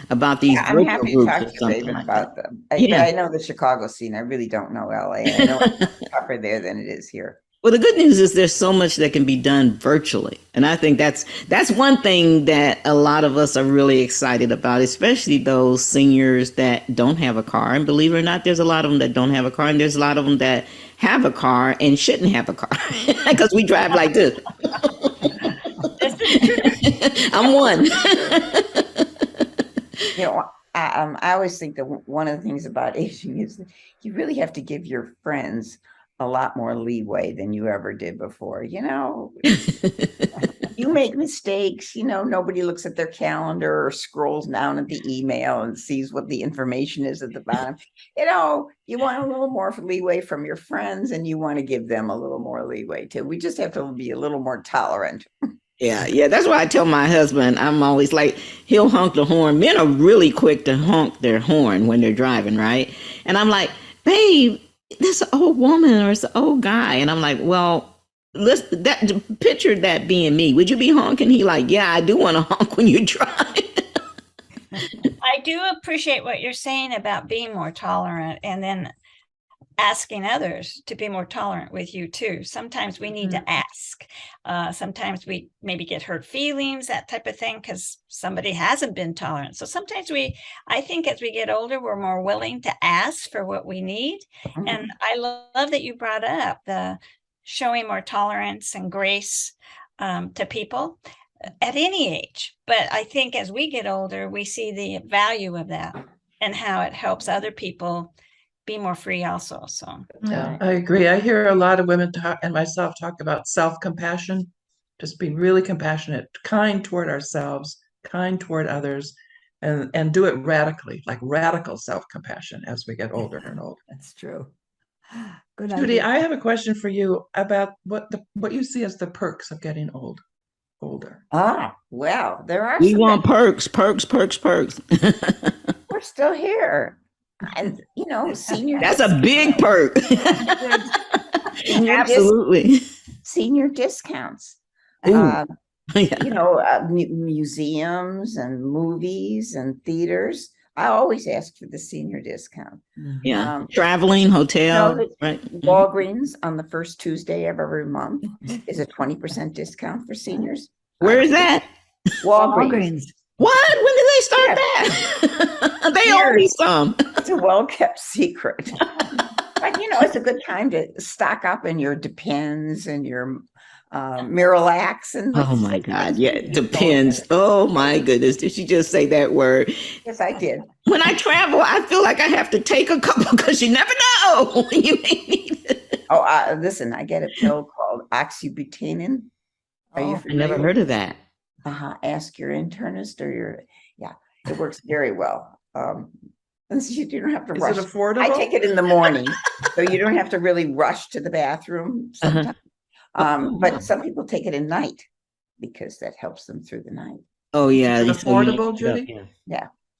[SPEAKER 1] about these
[SPEAKER 5] I'm
[SPEAKER 1] virtual
[SPEAKER 5] happy to
[SPEAKER 1] groups
[SPEAKER 5] talk
[SPEAKER 1] or
[SPEAKER 5] to you,
[SPEAKER 1] something
[SPEAKER 5] Raven,
[SPEAKER 1] like
[SPEAKER 5] about
[SPEAKER 1] that.
[SPEAKER 5] them.
[SPEAKER 1] Yeah.
[SPEAKER 5] I know the Chicago scene. I really don't know LA. And I know it's tougher there than it is here.
[SPEAKER 1] Well, the good news is there's so much that can be done virtually. And I think that's one thing that a lot of us are really excited about, especially those seniors that don't have a car. And believe it or not, there's a lot of them that don't have a car. And there's a lot of them that have a car and shouldn't have a car because we drive like this. I'm one.
[SPEAKER 5] I always think that one of the things about aging is that you really have to give your friends a lot more leeway than you ever did before. You make mistakes, nobody looks at their calendar or scrolls down at the email and sees what the information is at the bottom. You want a little more leeway from your friends, and you want to give them a little more leeway too. We just have to be a little more tolerant.
[SPEAKER 1] Yeah. That's why I tell my husband, I'm always like, he'll honk the horn. Men are really quick to honk their horn when they're driving, right? And I'm like, babe, that's an old woman or it's an old guy. And I'm like, well, picture that being me. Would you be honking? He like, yeah, I do want to honk when you drive.
[SPEAKER 3] I do appreciate what you're saying about being more tolerant and then asking others to be more tolerant with you too. Sometimes we need to ask. Sometimes we maybe get hurt feelings, that type of thing, because somebody hasn't been tolerant. So sometimes I think as we get older, we're more willing to ask for what we need. And I love that you brought up the showing more tolerance and grace to people at any age. But I think as we get older, we see the value of that and how it helps other people be more free also. So
[SPEAKER 4] Yeah, I agree. I hear a lot of women talk, and myself talk about self-compassion, just being really compassionate, kind toward ourselves, kind toward others, and do it radically, like radical self-compassion as we get older and older.
[SPEAKER 2] That's true. Good
[SPEAKER 4] Judy,
[SPEAKER 2] idea.
[SPEAKER 4] I have a question for you about what you see as the perks of getting older.
[SPEAKER 5] Well, there are
[SPEAKER 1] We
[SPEAKER 5] some
[SPEAKER 1] want perks.
[SPEAKER 5] we're still here. And senior
[SPEAKER 1] That's a big perk.
[SPEAKER 5] Senior
[SPEAKER 1] Absolutely.
[SPEAKER 5] senior discounts.
[SPEAKER 1] Ooh. Yeah.
[SPEAKER 5] You know, museums and movies and theaters. I always ask for the senior discount.
[SPEAKER 1] Yeah. Traveling, hotel,
[SPEAKER 5] No,
[SPEAKER 1] right?
[SPEAKER 5] Walgreens on the first Tuesday of every month is a 20% discount for seniors.
[SPEAKER 1] Where is that?
[SPEAKER 5] Walgreens.
[SPEAKER 1] What? When did they start that? They owe me some.
[SPEAKER 5] It's a well-kept secret. But, you know, it's a good time to stock up in your Depends and your Miralax. And
[SPEAKER 1] Oh my God. Yeah, it depends. Oh my goodness. Did she just say that word?
[SPEAKER 5] Yes, I did.
[SPEAKER 1] When I travel, I feel like I have to take a couple because you never know when you may need it.
[SPEAKER 5] Oh, listen, I get a pill called oxybutynin. Are you
[SPEAKER 1] I
[SPEAKER 5] familiar?
[SPEAKER 1] never heard of that.
[SPEAKER 5] Ask your internist or it works very well. And so you don't have to
[SPEAKER 4] Is
[SPEAKER 5] rush.
[SPEAKER 4] it affordable?
[SPEAKER 5] I take it in the morning, so you don't have to really rush to the bathroom sometimes. But some people take it at night because that helps them through the night.
[SPEAKER 1] Oh yeah.
[SPEAKER 4] Is it
[SPEAKER 1] so you-
[SPEAKER 4] affordable, Judy?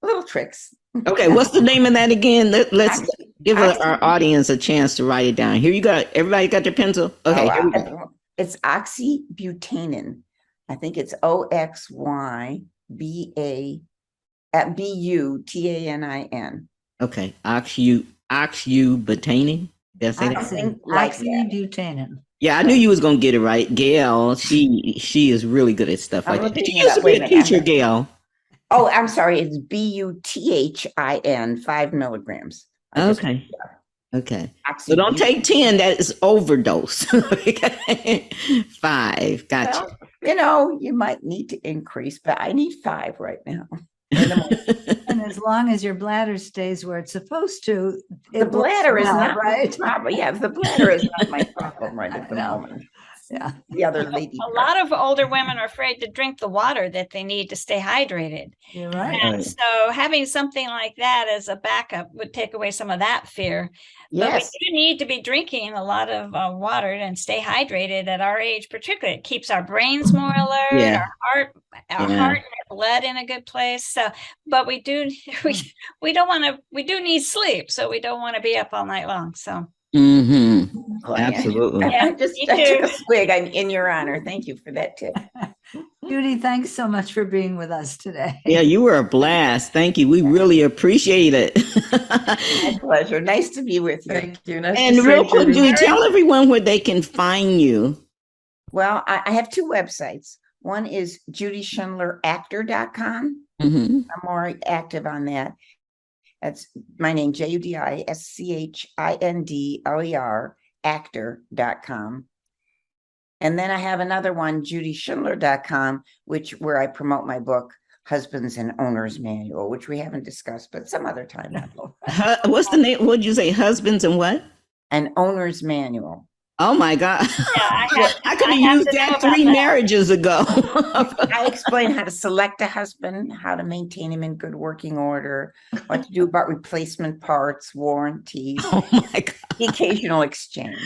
[SPEAKER 5] Little tricks.
[SPEAKER 1] Okay, what's the name of that again? Let's give
[SPEAKER 5] Oxy-
[SPEAKER 1] our audience a chance to write it down. Here you go. Everybody got their pencil? Okay. Here we go.
[SPEAKER 5] It's oxybutynin. I think it's OXYBUTANIN.
[SPEAKER 1] Okay. Oxybutynin. Did I say that?
[SPEAKER 5] Something like that.
[SPEAKER 2] Oxybutynin.
[SPEAKER 1] Yeah, I knew you was gonna get it right. Gail, she is really good at stuff
[SPEAKER 5] I'm
[SPEAKER 1] like that.
[SPEAKER 5] looking
[SPEAKER 1] She
[SPEAKER 5] it
[SPEAKER 1] used to
[SPEAKER 5] up.
[SPEAKER 1] be
[SPEAKER 5] Wait
[SPEAKER 1] a
[SPEAKER 5] a minute.
[SPEAKER 1] teacher, Gail.
[SPEAKER 5] Oh, I'm sorry. It's BUTHIN, 5 milligrams.
[SPEAKER 1] Okay. Okay. So don't take 10. That is overdose. 5. Gotcha.
[SPEAKER 5] Well, you know, you might need to increase, but I need 5 right now. In the morning.
[SPEAKER 2] And as long as your bladder stays where it's supposed to,
[SPEAKER 5] The bladder is not
[SPEAKER 2] right.
[SPEAKER 5] my problem. Yeah, the bladder is not my problem right at the
[SPEAKER 2] I know.
[SPEAKER 5] moment.
[SPEAKER 2] Yeah.
[SPEAKER 5] The other lady.
[SPEAKER 3] A lot of older women are afraid to drink the water that they need to stay hydrated.
[SPEAKER 2] You're right.
[SPEAKER 3] And so having something like that as a backup would take away some of that fear.
[SPEAKER 5] Yes.
[SPEAKER 3] But we do need to be drinking a lot of water and stay hydrated at our age, particularly. It keeps our brains more alert,
[SPEAKER 1] Yeah.
[SPEAKER 3] our heart and our blood in a good place. So, but we do need sleep. So we don't want to be up all night long. So
[SPEAKER 1] Mm-hmm.
[SPEAKER 5] Glad.
[SPEAKER 1] Absolutely.
[SPEAKER 3] Yeah,
[SPEAKER 5] I
[SPEAKER 3] me
[SPEAKER 5] took
[SPEAKER 3] too.
[SPEAKER 5] a swig. I'm in your honor. Thank you for that tip.
[SPEAKER 2] Judy, thanks so much for being with us today.
[SPEAKER 1] Yeah, you were a blast. Thank you. We really appreciate it.
[SPEAKER 5] My pleasure. Nice to be with you.
[SPEAKER 4] Thank you. Nice
[SPEAKER 1] And
[SPEAKER 4] to see
[SPEAKER 1] real
[SPEAKER 4] you,
[SPEAKER 1] quick,
[SPEAKER 4] Judy.
[SPEAKER 1] Judy, tell everyone where they can find you.
[SPEAKER 5] Well, I have 2 websites. One is judyschindleractor.com.
[SPEAKER 1] Mm-hmm.
[SPEAKER 5] I'm more active on that. That's my name, JUDISCHINDLER, actor.com. And then I have another one, judyschindler.com, where I promote my book, Husbands and Owners Manual, which we haven't discussed, but some other time.
[SPEAKER 1] What's the name? What'd you say? Husbands and what?
[SPEAKER 5] An Owner's Manual.
[SPEAKER 1] Oh my God.
[SPEAKER 3] Yeah,
[SPEAKER 1] I could have
[SPEAKER 3] have
[SPEAKER 1] used
[SPEAKER 3] to know
[SPEAKER 1] that
[SPEAKER 3] about
[SPEAKER 1] 3
[SPEAKER 3] that.
[SPEAKER 1] marriages ago.
[SPEAKER 5] I explain how to select a husband, how to maintain him in good working order, what to do about replacement parts, warranties,
[SPEAKER 1] Oh my God.
[SPEAKER 5] the occasional exchange.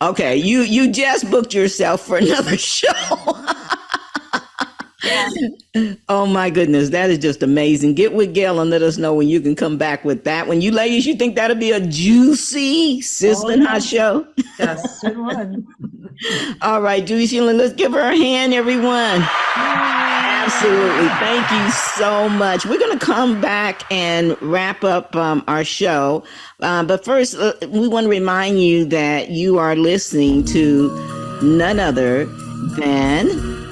[SPEAKER 1] Okay, you just booked yourself for another show. Oh my goodness, that is just amazing. Get with Gail and let us know when you can come back with that. When you ladies, you think that'll be a juicy, sizzling hot show?
[SPEAKER 4] Yes.
[SPEAKER 2] Good one.
[SPEAKER 1] All right, Judy Sheila, let's give her a hand, everyone. Absolutely. Thank you so much. We're going to come back and wrap up our show. But first, we want to remind you that you are listening to none other than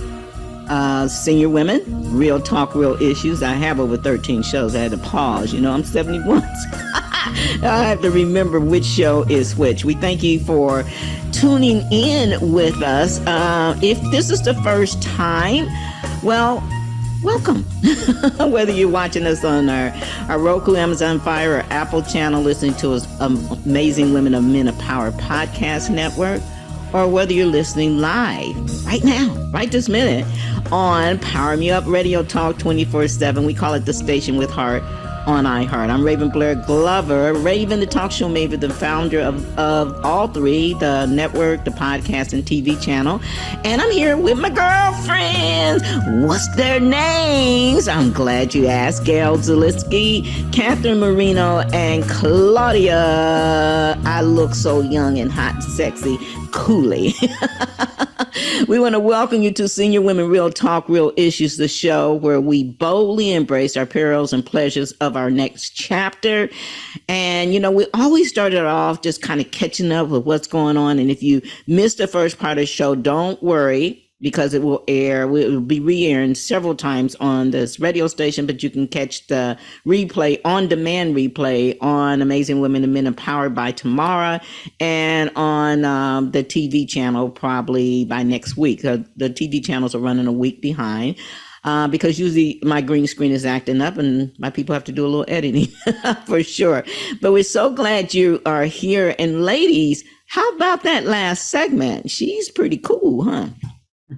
[SPEAKER 1] Senior Women, Real Talk, Real Issues. I have over 13 shows. I had to pause. You know, I'm 71. I have to remember which show is which. We thank you for tuning in with us. If this is the first time, well, welcome. Whether you're watching us on our Roku, Amazon Fire, or Apple channel, listening to us, Amazing Women of Men of Power podcast network, or whether you're listening live right now, right this minute, on Power Me Up Radio Talk 24/7. We call it the Station with Heart. on iHeart. I'm Raven Blair Glover, Raven, the talk show maven, the founder of all three, the network, the podcast, and TV channel. And I'm here with my girlfriends. What's their names? I'm glad you asked. Gail Zalitsky, Catherine Marino, and Claudia. I look so young and hot, sexy, Cooley. We want to welcome you to Senior Women Real Talk, Real Issues, the show where we boldly embrace our perils and pleasures of our next chapter. And, you know, we always started off just kind of catching up with what's going on. And if you missed the first part of the show, don't worry, because it will air. It will be re-airing several times on this radio station, but you can catch the replay, on-demand replay on Amazing Women and Men Empowered by Tamara, and on the TV channel probably by next week. The TV channels are running a week behind because usually my green screen is acting up and my people have to do a little editing for sure. But we're so glad you are here. And ladies, how about that last segment? She's pretty cool, huh?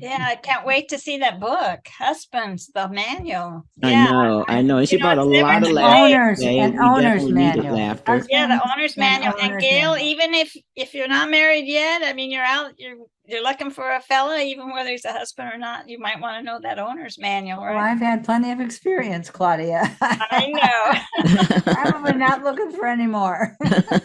[SPEAKER 3] Yeah, I can't wait to see that book, Husbands, the Manual.
[SPEAKER 1] I
[SPEAKER 3] Yeah,
[SPEAKER 1] know. And she brought a
[SPEAKER 3] it's
[SPEAKER 1] lot of
[SPEAKER 3] different
[SPEAKER 1] laughter.
[SPEAKER 2] Owners
[SPEAKER 1] today.
[SPEAKER 2] and
[SPEAKER 1] We
[SPEAKER 2] owners
[SPEAKER 1] definitely needed
[SPEAKER 2] manual.
[SPEAKER 1] laughter.
[SPEAKER 3] yeah, the owner's manual. And
[SPEAKER 2] owner's
[SPEAKER 3] Gail,
[SPEAKER 2] manual.
[SPEAKER 3] even if you're not married yet, I mean, you're looking for a fella, even whether he's a husband or not, you might want to know that owner's manual,
[SPEAKER 2] Well,
[SPEAKER 3] right?
[SPEAKER 2] I've had plenty of experience, Claudia.
[SPEAKER 3] I know.
[SPEAKER 2] Probably not looking for any more.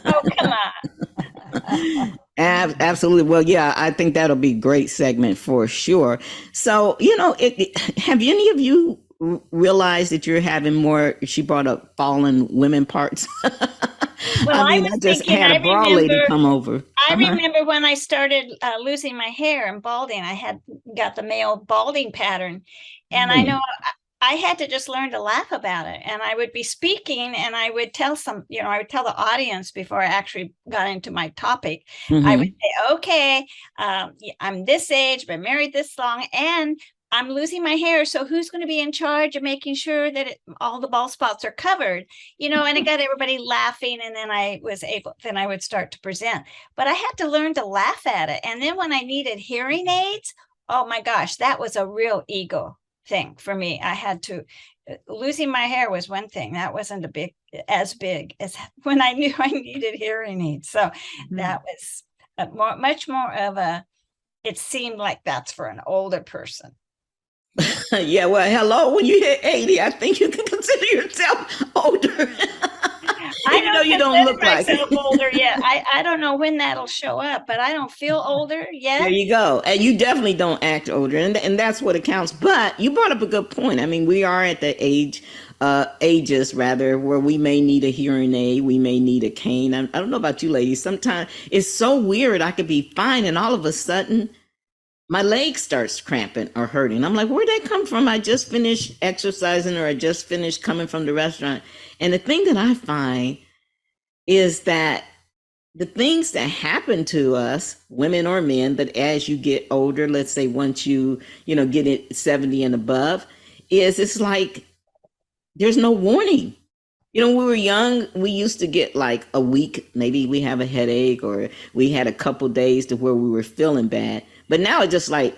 [SPEAKER 3] Oh, come on.
[SPEAKER 1] Absolutely. Well, yeah, I think that'll be a great segment for sure. So, you know, have any of you realized that you're having more, she brought up fallen women parts?
[SPEAKER 3] Well, I was
[SPEAKER 1] just
[SPEAKER 3] thinking,
[SPEAKER 1] had a
[SPEAKER 3] I
[SPEAKER 1] broad lady
[SPEAKER 3] remember-
[SPEAKER 1] come over.
[SPEAKER 3] I remember when I started losing my hair and balding, I had got the male balding pattern. And I know I had to just learn to laugh about it. And I would be speaking and I would tell I would tell the audience before I actually got into my topic. I would say, okay, I'm this age, been married this long, and I'm losing my hair. So who's going to be in charge of making sure that all the bald spots are covered? And it got everybody laughing. And then I would start to present. But I had to learn to laugh at it. And then when I needed hearing aids, oh my gosh, that was a real ego thing for me. I had to, losing my hair was one thing. That wasn't as big as when I knew I needed hearing aids. So that was much more of it seemed like that's for an older person.
[SPEAKER 1] Yeah, well, hello, when you hit 80, I think you can consider yourself older. Even though you don't look like it.
[SPEAKER 3] Older yet. I don't know when that'll show up, but I don't feel older yet.
[SPEAKER 1] There you go. And you definitely don't act older. And that's what it counts. But you brought up a good point. I mean, we are at the ages rather, where we may need a hearing aid. We may need a cane. I don't know about you ladies. Sometimes it's so weird. I could be fine. And all of a sudden, my leg starts cramping or hurting. I'm like, where'd that come from? I just finished exercising or I just finished coming from the restaurant. And the thing that I find is that the things that happen to us, women or men, but as you get older, let's say once you get it 70 and above, it's like there's no warning. When we were young, we used to get like a week, maybe we have a headache or we had a couple days to where we were feeling bad. But now it's just like,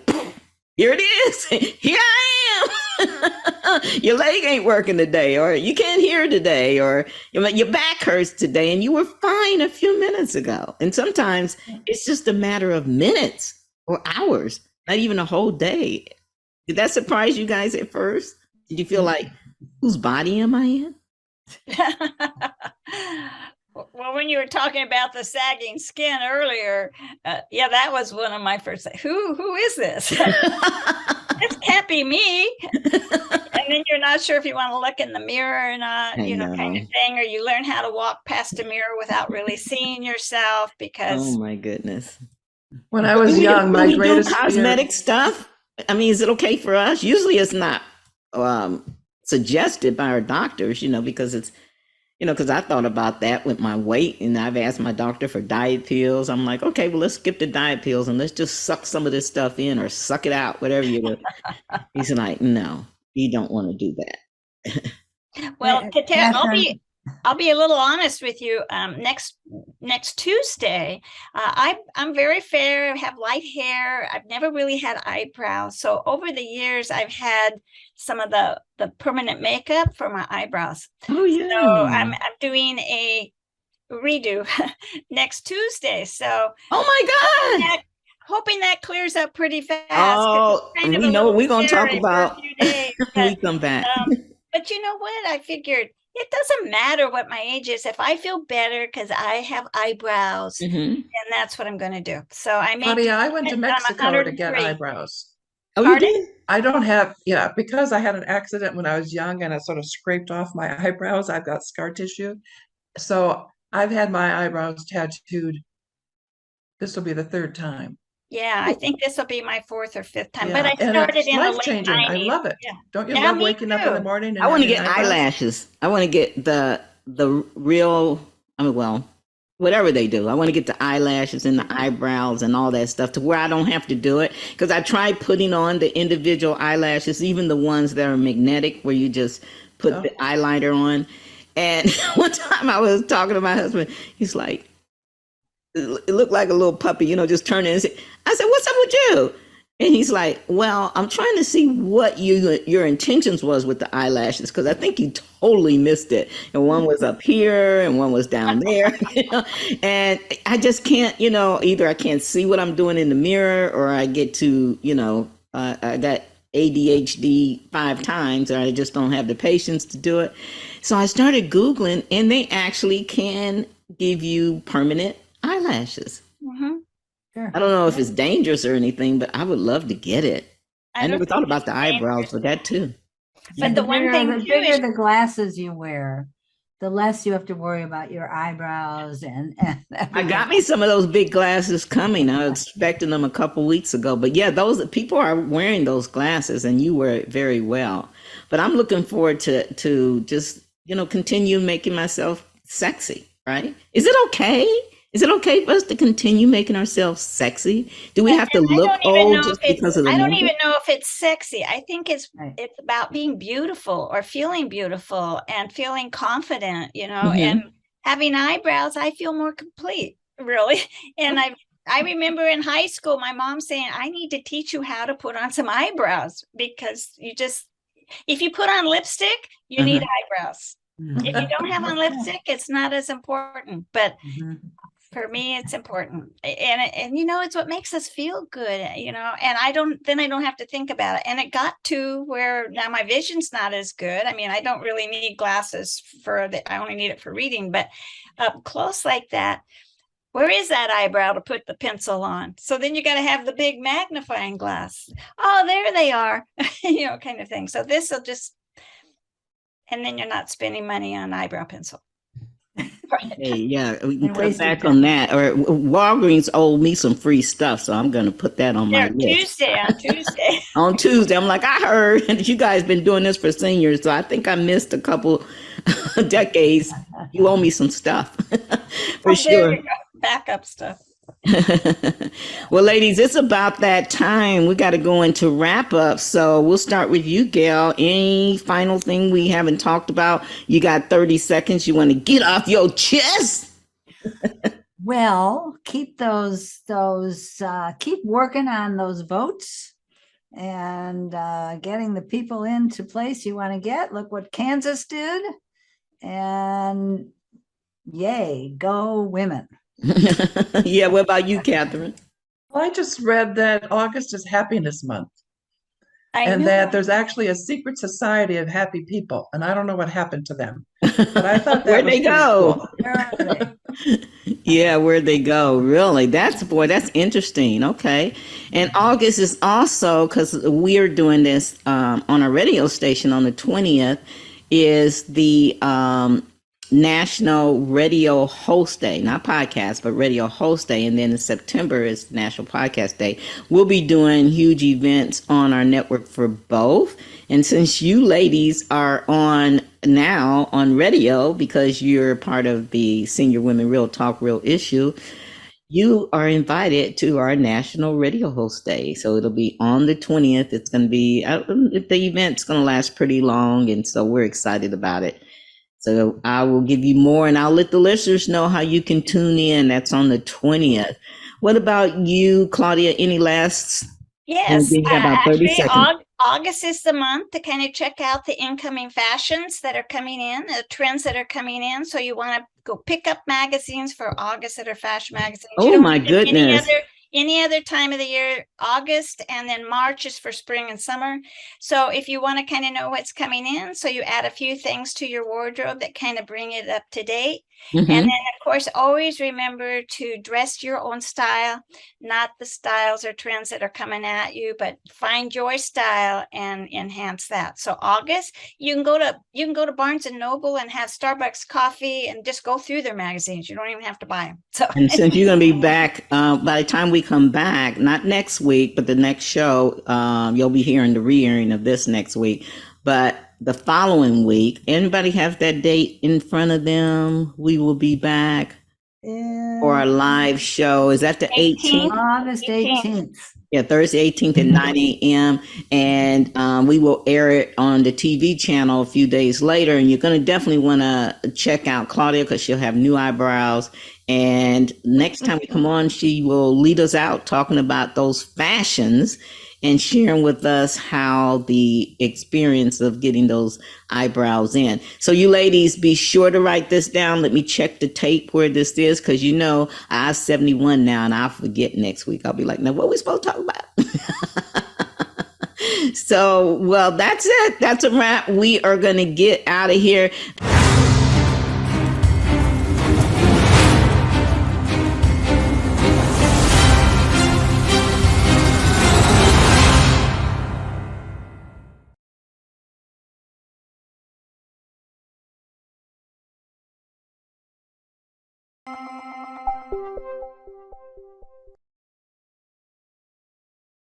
[SPEAKER 1] here it is. Here I am. Your leg ain't working today, or you can't hear today, or your back hurts today, and you were fine a few minutes ago. And sometimes it's just a matter of minutes or hours, not even a whole day. Did that surprise you guys at first? Did you feel like, whose body am I in?
[SPEAKER 3] Well, when you were talking about the sagging skin earlier, that was one of my first. Who is this? This can't be me. And then you're not sure if you want to look in the mirror or not, kind of thing. Or you learn how to walk past a mirror without really seeing yourself because.
[SPEAKER 1] Oh my goodness!
[SPEAKER 4] When I was young, my greatest
[SPEAKER 1] cosmetic stuff. I mean, is it okay for us? Usually, it's not suggested by our doctors, because it's. Because I thought about that with my weight, and I've asked my doctor for diet pills. I'm like, okay, well, let's skip the diet pills and let's just suck some of this stuff in or suck it out, whatever you do. He's like, no, you don't want to do that.
[SPEAKER 3] Well, I'll be a little honest with you. Next Tuesday, I'm very fair. I have light hair. I've never really had eyebrows. So over the years, I've had some of the permanent makeup for my eyebrows.
[SPEAKER 1] Oh yeah.
[SPEAKER 3] So I'm doing a redo next Tuesday. So
[SPEAKER 1] Oh my God.
[SPEAKER 3] hoping that clears up pretty fast.
[SPEAKER 1] Oh,
[SPEAKER 3] Kind of
[SPEAKER 1] we
[SPEAKER 3] a
[SPEAKER 1] know what
[SPEAKER 3] little
[SPEAKER 1] we're gonna talk
[SPEAKER 3] scary for a
[SPEAKER 1] about
[SPEAKER 3] few days,
[SPEAKER 1] when we
[SPEAKER 3] but,
[SPEAKER 1] come back.
[SPEAKER 3] but you know what? I figured it doesn't matter what my age is. If I feel better because I have eyebrows,
[SPEAKER 1] Mhm.
[SPEAKER 3] then that's what I'm going to do. So I may.
[SPEAKER 4] Honey, I went to
[SPEAKER 3] I'm
[SPEAKER 4] Mexico to get
[SPEAKER 3] 103.
[SPEAKER 4] eyebrows.
[SPEAKER 1] Oh, you
[SPEAKER 3] Pardon?
[SPEAKER 1] did?
[SPEAKER 4] I don't have, yeah, because I had an accident when I was young and I sort of scraped off my eyebrows. I've got scar tissue. So I've had my eyebrows tattooed. This will be the third time.
[SPEAKER 3] Yeah, I think this will be my fourth or fifth time. But
[SPEAKER 4] Yeah,
[SPEAKER 3] I
[SPEAKER 4] and
[SPEAKER 3] started
[SPEAKER 4] it's
[SPEAKER 3] in the late
[SPEAKER 4] life-changing. I
[SPEAKER 3] 90s.
[SPEAKER 4] love it.
[SPEAKER 3] Yeah.
[SPEAKER 4] Don't you
[SPEAKER 3] Yeah,
[SPEAKER 4] love
[SPEAKER 3] me
[SPEAKER 4] waking up in the
[SPEAKER 3] too.
[SPEAKER 4] morning and
[SPEAKER 1] I want to
[SPEAKER 4] having
[SPEAKER 1] get
[SPEAKER 4] eyebrows?
[SPEAKER 1] eyelashes. I want to get the real. I mean, well, whatever they do. I want to get the eyelashes and the eyebrows and all that stuff to where I don't have to do it. Because I tried putting on the individual eyelashes, even the ones that are magnetic, where you just put
[SPEAKER 4] Oh.
[SPEAKER 1] the eyeliner on. And one time I was talking to my husband. He's like, it looked like a little puppy, just turning. I said, "What's up with you?" And he's like, "Well, I'm trying to see what your intentions was with the eyelashes, because I think you totally missed it. And one was up here and one was down there." And I just can't, either I can't see what I'm doing in the mirror, or I get to, I got ADHD 5 times, or I just don't have the patience to do it. So I started Googling, and they actually can give you permanent eyelashes.
[SPEAKER 3] Mhm.
[SPEAKER 2] Sure.
[SPEAKER 1] I don't know if it's dangerous or anything, but I would love to get it. I
[SPEAKER 3] don't
[SPEAKER 1] never
[SPEAKER 3] think
[SPEAKER 1] thought about
[SPEAKER 3] it's
[SPEAKER 1] the eyebrows for that too.
[SPEAKER 3] But the one thing
[SPEAKER 2] the
[SPEAKER 3] too
[SPEAKER 2] bigger
[SPEAKER 3] is
[SPEAKER 2] the glasses you wear, the less you have to worry about your eyebrows and
[SPEAKER 1] I got me some of those big glasses coming. I was expecting them a couple weeks ago, but yeah, those people are wearing those glasses, and you wear it very well. But I'm looking forward to just continue making myself sexy. Right? Is it okay? Is it okay for us to continue making ourselves sexy? Do we have to look old just because of the
[SPEAKER 3] I don't
[SPEAKER 1] makeup?
[SPEAKER 3] even know if it's sexy. I think it's
[SPEAKER 2] Right.
[SPEAKER 3] it's about being beautiful or feeling beautiful and feeling confident,
[SPEAKER 1] Mhm.
[SPEAKER 3] and having eyebrows, I feel more complete, really. And I remember in high school my mom saying, "I need to teach you how to put on some eyebrows, because if you put on lipstick, you need eyebrows. If you don't have on lipstick, it's not as important." But
[SPEAKER 2] Mhm.
[SPEAKER 3] for me, it's important. And it's what makes us feel good, and I don't have to think about it. And it got to where now my vision's not as good. I mean, I don't really need glasses I only need it for reading, but up close like that, where is that eyebrow to put the pencil on? So then you got to have the big magnifying glass. Oh, there they are, kind of thing. So this will just, and then you're not spending money on eyebrow pencil.
[SPEAKER 1] Hey, yeah, we can
[SPEAKER 2] And
[SPEAKER 1] cut
[SPEAKER 2] wasted
[SPEAKER 1] back
[SPEAKER 2] time.
[SPEAKER 1] on that. Or Walgreens owe me some free stuff, so I'm going to put that on my
[SPEAKER 3] There,
[SPEAKER 1] list.
[SPEAKER 3] on Tuesday.
[SPEAKER 1] On Tuesday, I'm like, I heard that you guys been doing this for seniors, so I think I missed a couple decades. You owe me some stuff for
[SPEAKER 3] There
[SPEAKER 1] sure.
[SPEAKER 3] you go. Backup stuff.
[SPEAKER 1] Well, ladies, it's about that time. We got to go into wrap up. So we'll start with you, Gail. Any final thing we haven't talked about? You got 30 seconds. You want to get off your chest?
[SPEAKER 2] Well, keep keep working on those votes and getting the people into place you want to get. Look what Kansas did. And yay, go women.
[SPEAKER 1] Yeah, what about you, Catherine?
[SPEAKER 4] Well, I just read that August is Happiness Month,
[SPEAKER 3] I
[SPEAKER 4] and
[SPEAKER 3] knew
[SPEAKER 4] that there's actually a secret society of happy people, and I don't know what happened to them, but I thought that
[SPEAKER 1] Where'd
[SPEAKER 4] was
[SPEAKER 1] they
[SPEAKER 4] pretty
[SPEAKER 1] go?
[SPEAKER 4] cool.
[SPEAKER 2] Where are they?
[SPEAKER 1] Yeah, where'd they go? Really? That's interesting. Okay. And August is also, because we're doing this on our radio station on the 20th, is the National Radio Host Day, not podcast, but Radio Host Day. And then in September is National Podcast Day. We'll be doing huge events on our network for both. And since you ladies are on now on radio, because you're part of the Senior Women Real Talk, Real Issue, you are invited to our National Radio Host Day. So it'll be on the 20th. It's going to be, the event's going to last pretty long. And so we're excited about it. So I will give you more, and I'll let the listeners know how you can tune in. That's on the 20th. What about you, Claudia? Any last?
[SPEAKER 3] Yes,
[SPEAKER 1] We have about 30
[SPEAKER 3] actually,
[SPEAKER 1] seconds.
[SPEAKER 3] August is the month to kind of check out the incoming fashions that are coming in, the trends that are coming in. So you want to go pick up magazines for August that are fashion magazines. You
[SPEAKER 1] Oh
[SPEAKER 3] don't
[SPEAKER 1] my
[SPEAKER 3] need them
[SPEAKER 1] goodness.
[SPEAKER 3] any other time of the year. August, and then March is for spring and summer. So if you want to kind of know what's coming in, so you add a few things to your wardrobe that kind of bring it up to date. And then, of course, always remember to dress your own style, not the styles or trends that are coming at you, but find your style and enhance that. So August, you can go to Barnes and Noble and have Starbucks coffee and just go through their magazines. You don't even have to buy them. So
[SPEAKER 1] And since you're going to be back, by the time we come back, not next week, but the next show, you'll be hearing the re-airing of this next week. But the following week, anybody have that date in front of them? We will be back for a live show. Is that the 18th?
[SPEAKER 2] August 18th.
[SPEAKER 1] Yeah, Thursday 18th at 9 a.m. And we will air it on the TV channel a few days later. And you're going to definitely want to check out Claudia because she'll have new eyebrows. And next time we come on, she will lead us out talking about those fashions and sharing with us how the experience of getting those eyebrows in. So you ladies, be sure to write this down. Let me check the tape where this is, because you know I'm 71 now and I'll forget next week. I'll be like, now what are we supposed to talk about? So, well, that's it. That's a wrap. We are going to get out of here.